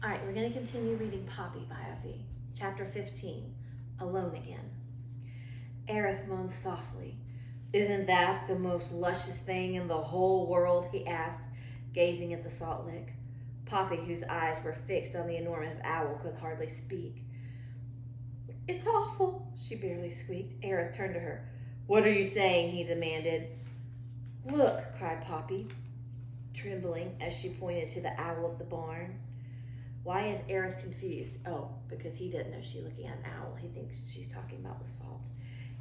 All right, we're going to continue reading Poppy by Effie. Chapter 15, Alone Again. Aerith moaned softly. Isn't that the most luscious thing in the whole world? He asked, gazing at the salt lick. Poppy, whose eyes were fixed on the enormous owl, could hardly speak. It's awful, she barely squeaked. Aerith turned to her. What are you saying? He demanded. Look, cried Poppy, trembling as she pointed to the owl at the barn. Why is Aerith confused? Oh, because he didn't know she's looking at an owl. He thinks she's talking about the salt.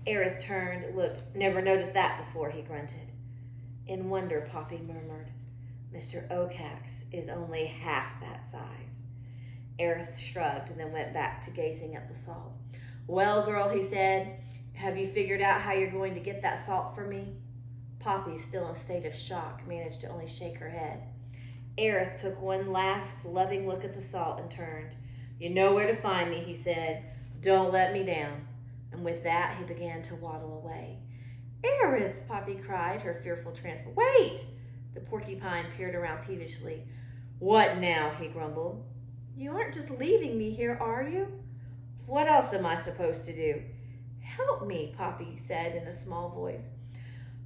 Aerith turned, looked. Never noticed that before, he grunted. In wonder, Poppy murmured. Mr. Okax is only half that size. Aerith shrugged and then went back to gazing at the salt. Well, girl, he said, have you figured out how you're going to get that salt for me? Poppy, still in a state of shock, managed to only shake her head. Aerith took one last loving look at the salt and turned. You know where to find me, he said. Don't let me down. And with that, he began to waddle away. Aerith, Poppy cried, her fearful transport. Wait! The porcupine peered around peevishly. What now? He grumbled. You aren't just leaving me here, are you? What else am I supposed to do? Help me, Poppy said in a small voice.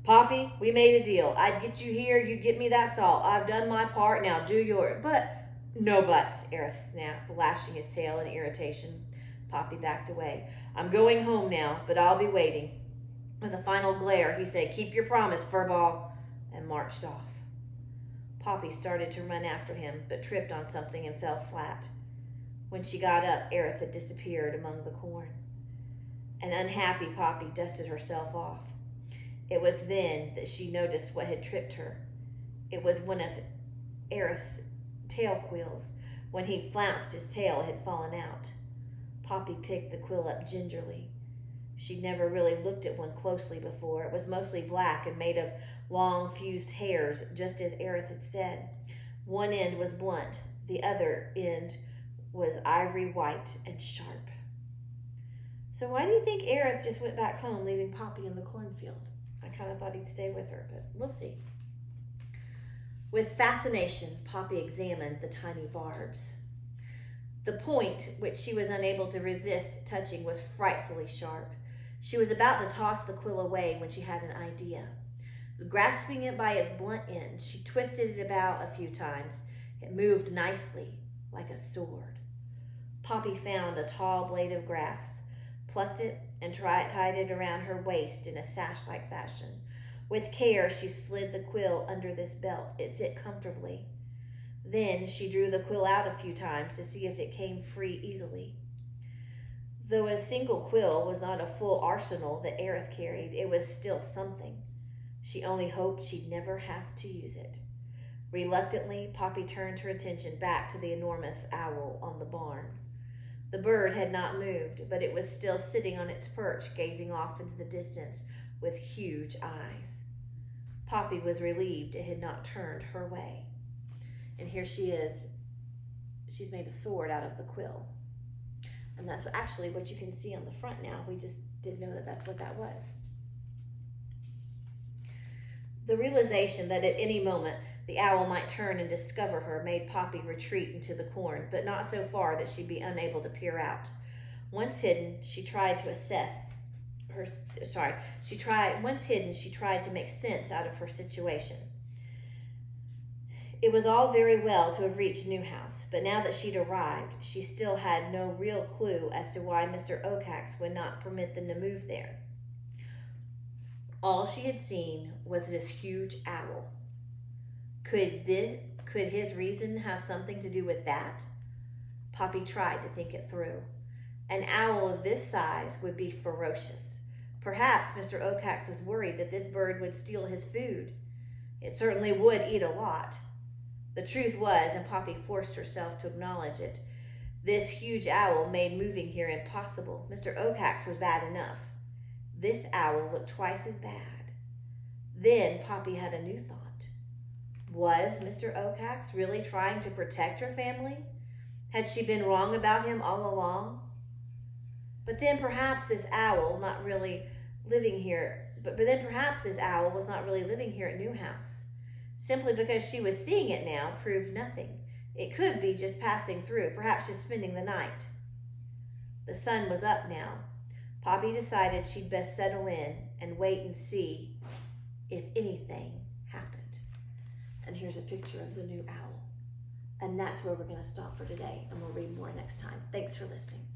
Poppy, we made a deal. I'd get you here, you get me that salt. I've done my part, now do yours. But, no buts, Aerith snapped, lashing his tail in irritation. Poppy backed away. I'm going home now, but I'll be waiting. With a final glare, he said, keep your promise, furball, and marched off. Poppy started to run after him, but tripped on something and fell flat. When she got up, Aerith had disappeared among the corn. An unhappy Poppy dusted herself off. It was then that she noticed what had tripped her. It was one of Aerith's tail quills. When he flounced his tail, it had fallen out. Poppy picked the quill up gingerly. She'd never really looked at one closely before. It was mostly black and made of long fused hairs, just as Aerith had said. One end was blunt. The other end was ivory white and sharp. So why do you think Aerith just went back home, leaving Poppy in the cornfield? I kind of thought he'd stay with her, but we'll see. With fascination, Poppy examined the tiny barbs. The point, which she was unable to resist touching, was frightfully sharp. She was about to toss the quill away when she had an idea. Grasping it by its blunt end, she twisted it about a few times. It moved nicely, like a sword. Poppy found a tall blade of grass, plucked it, and tied it around her waist in a sash-like fashion. With care, she slid the quill under this belt. It fit comfortably. Then she drew the quill out a few times to see if it came free easily. Though a single quill was not a full arsenal that Aerith carried, it was still something. She only hoped she'd never have to use it. Reluctantly, Poppy turned her attention back to the enormous owl on the barn. The bird had not moved, but it was still sitting on its perch, gazing off into the distance with huge eyes. Poppy was relieved it had not turned her way. And here she is. She's made a sword out of the quill. And that's actually what you can see on the front now. We just didn't know that that's what that was. The realization that at any moment the owl might turn and discover her made Poppy retreat into the corn, but not so far that she'd be unable to peer out. Once hidden, she tried to make sense out of her situation. It was all very well to have reached Newhouse, but now that she'd arrived, she still had no real clue as to why Mr. Okax would not permit them to move there. All she had seen was this huge owl. Could his reason have something to do with that? Poppy tried to think it through. An owl of this size would be ferocious. Perhaps Mr. Okax was worried that this bird would steal his food. It certainly would eat a lot. The truth was, and Poppy forced herself to acknowledge it, this huge owl made moving here impossible. Mr. Okax was bad enough. This owl looked twice as bad. Then Poppy had a new thought. Was Mr. Okax really trying to protect her family? Had she been wrong about him all along? But then perhaps this owl was not really living here at Newhouse. Simply because she was seeing it now proved nothing. It could be just passing through, perhaps just spending the night. The sun was up now. Poppy decided she'd best settle in and wait and see if anything happened. And here's a picture of the new owl. And that's where we're going to stop for today, and we'll read more next time. Thanks for listening.